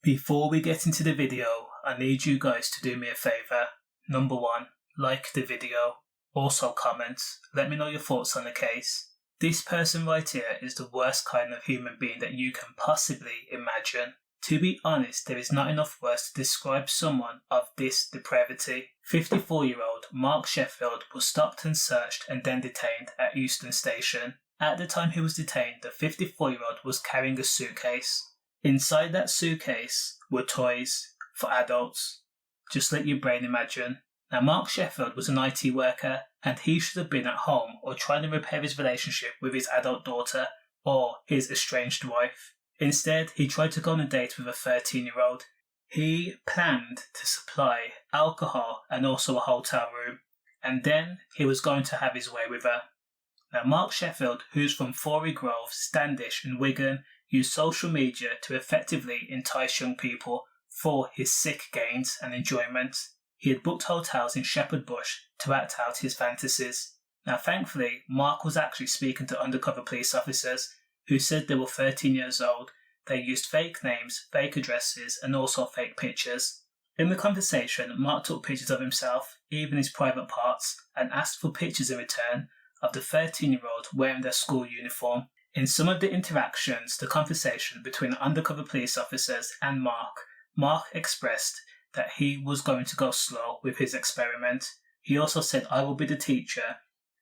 Before we get into the video, I need you guys to do me a favour. Number 1, like the video. Also comment, let me know your thoughts on the case. This person right here is the worst kind of human being that you can possibly imagine. To be honest, there is not enough words to describe someone of this depravity. 54-year-old Mark Sheffield was stopped and searched and then detained at Euston station. At the time he was detained, the 54-year-old was carrying a suitcase. Inside that suitcase were toys for adults. Just let your brain imagine. Now, Mark Sheffield was an IT worker and he should have been at home or trying to repair his relationship with his adult daughter or his estranged wife. Instead, he tried to go on a date with a 13-year-old. He planned to supply alcohol and also a hotel room, and then he was going to have his way with her. Now, Mark Sheffield, who's from Forey Grove, Standish and Wigan, used social media to effectively entice young people for his sick gains and enjoyment. He had booked hotels in Shepherd Bush to act out his fantasies. Now, thankfully, Mark was actually speaking to undercover police officers who said they were 13 years old. They used fake names, fake addresses, and also fake pictures. In the conversation, Mark took pictures of himself, even his private parts, and asked for pictures in return of the 13-year-old wearing their school uniform. In some of the interactions, the conversation between undercover police officers and Mark expressed that he was going to go slow with his experiment. He also said, "I will be the teacher,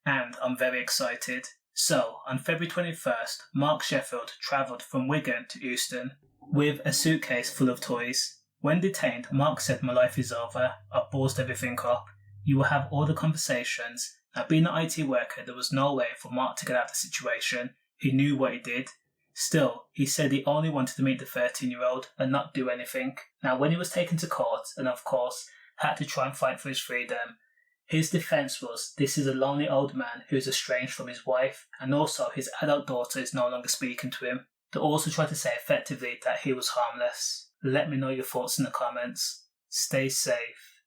and I'm very excited." So, on February 21st, Mark Sheffield travelled from Wigan to Euston with a suitcase full of toys. When detained, Mark said, "My life is over. I've ballsed everything up. You will have all the conversations." Now, being an IT worker, there was no way for Mark to get out of the situation. He knew what he did. Still, he said he only wanted to meet the 13-year-old and not do anything. Now, when he was taken to court, and of course, had to try and fight for his freedom, his defence was, this is a lonely old man who is estranged from his wife, and also his adult daughter is no longer speaking to him. They also tried to say effectively that he was harmless. Let me know your thoughts in the comments. Stay safe.